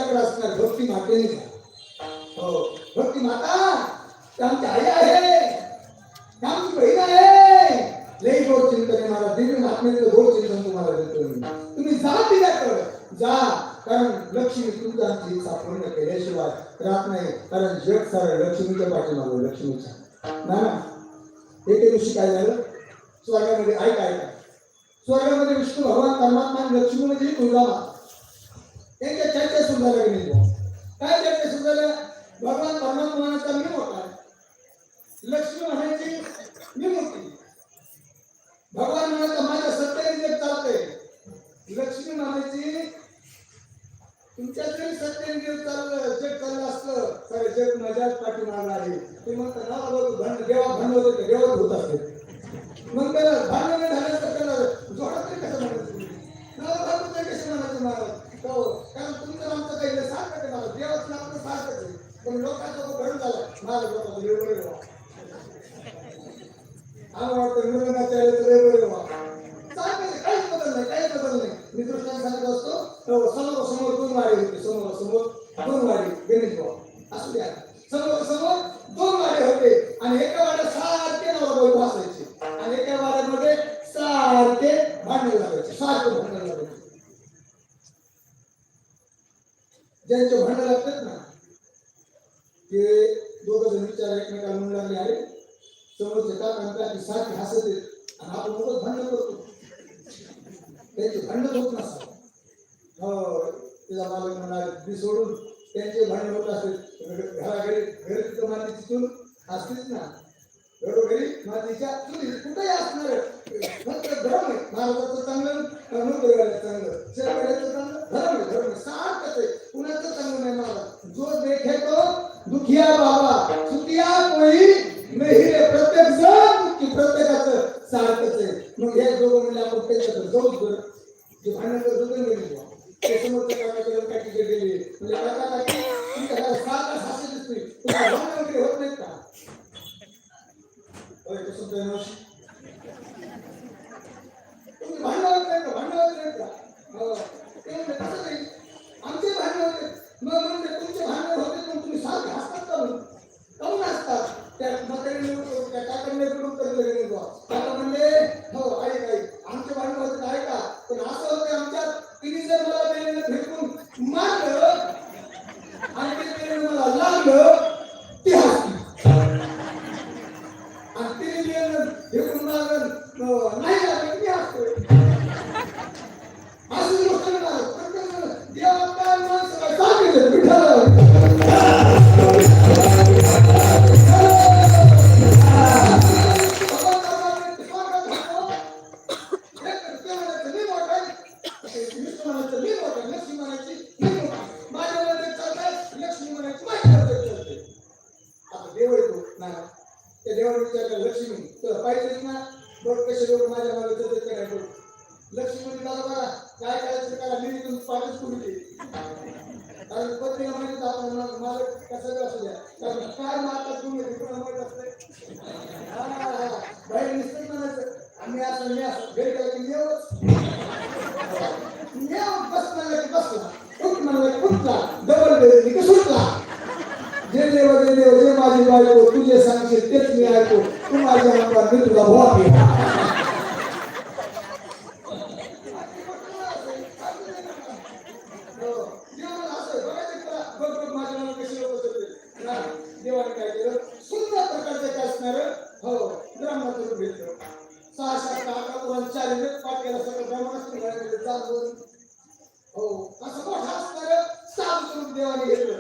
तुमच्याकडे असणार भक्ती मातेने हो भक्ती माता आमची आई आहे आमची बहीण आहे लई गोड चिंतन मला दिव्य महात्म्याचं गोड चिंतन तुम्हाला देतो तुम्ही जा तिच्याकडे जा कारण लक्ष्मी तुमच्या आमची इच्छा पूर्ण केल्याशिवाय राहत नाही कारण जग सारं लक्ष्मीच्या पाठीमागं लक्ष्मीच्या ना एके दिवशी काय झालं स्वर्गामध्ये ऐका स्वर्गामध्ये विष्णू भगवान परमात्मा आणि लक्ष्मी म्हणजे तुळजामा त्यांच्या चर्चा सुद्धा लागली काय चर्चा सुद्धा भगवान परमात्माचा मी मोठा लक्ष्मी म्हणायची मी मोठी भगवान म्हणायचं माझ्या सत्तेने जग चालतंय लक्ष्मी म्हणायची तुमच्या जरी सत्तेने जग चाललं असतं तर जग माझ्याच पाठीमागं आहे ते म्हणतात ना देवा भांडवत होते देवत होत असते मग त्याला भांडण नाही झालं तर त्याला जोडा तरी कसं म्हणायचं भांडण तरी कसं म्हणायचं मला हो कारण तुमचं आमचं काही सारखं ते मला देवाचं आपलं सारखंच आहे पण लोकांचा तो घडून झाला माझं लोकांचं वेगवेगळं आम्हाला वाटतं मुलांना वेगवेगळं काहीच बदल नाही मी कृष्णाने सांगत असतो समोर दोन वाडी होते समोर दोन वाडी गणेश भाऊ असू द्या समोर दोन वाडे होते आणि एका वाड्यात सारखे नवरा भासायचे आणि एका वाड्यामध्ये सारखे भांडण लागायचे ज्यांचे भांडण लागतात ना ते दोघं जण विचार एकमेकाला म्हणू लागले अरे समोरचे का म्हणतात की सारखे हसत आहेत आणि आपण दोघं भांडण करतो त्यांचे भांडण होत नसतात हो त्याचा मालक म्हणाले मी सोडून त्यांचे भांडण होत असते घरी तिथं मातीची चूल असतेच ना घरोघरी मातीच्या चुली कुठेही असणार फक्त धर्म आहे महाराजाचं चांगलं नोकरीवाल्याचं चांगलं शेतकऱ्याचं चांगलं धर्म आहे सारखंच आहे कुणाचं चांगलं नाही महाराज जो देखे तो दुखिया बाबा सुखिया कोई नाही रे प्रत्येक जण दुःखी प्रत्येकाचं सारखंच आहे मग हे दोघं म्हणजे आपण त्यांच्याकडे जाऊच बरं जे भांडण करतो ते नाही ते समोरच्या काकाकडे काकीकडे गेले म्हणजे काका काकी तुमच्या घरात सारखा सासू दिसतोय तुम्हाला भांडण वगैरे होत नाहीत का कसं तुम्ही भांडण होत नाही का ते म्हणजे कसं नाही आमचे भांडण होते मग म्हणजे तुमचे भांडण होते पण तुम्ही सारखे हसतात काहून हसतात त्या म्हातारीने त्या काकांनी उत्तर दिलं काका म्हणले हो ऐक आमचे भांडण होते तर ऐका पण असं होते आमच्यात तिने जर मला त्याने फेकून मारलं आणि ते मला लागलं ते हसली आणि तिने फेकून मारलं नाही लागलं मी हसतोय असं गोष्ट नाही देवा काय माणसं सांगितलं विठ्ठल लक्ष्मी तर पाहिजे ना बघ कसे लोक माझ्या मागे चर्चा करायचं लक्ष्मी दादा काय करायचं करा मी तुम्ही पाठच कुठे कारण पत्रिका माहिती आपण मला कसं असू द्या कारण काय मारतात तुम्ही तिकडं माहित असते बाहेर निश्चित म्हणायचं आम्ही असं मी असं भेट केला की बस म्हणलं की बसला उठ म्हणलं की उठला डबल भेटली की सुटला जे देव जे माझी बायको तू जे सांगशील तेच मी ऐकतो तू माझ्या अंगावर मी तुला भोवा देवाने काय केलं सुंदर प्रकारचं काय असणार हो ब्राह्मणाचं रूप घेतलं 6 7 11 पुराण 4 पाठ केला सगळं ब्राह्मणाचं घरामध्ये चालवून हो असं मोठा असणार साधू स्वरूप देवाने घेतलं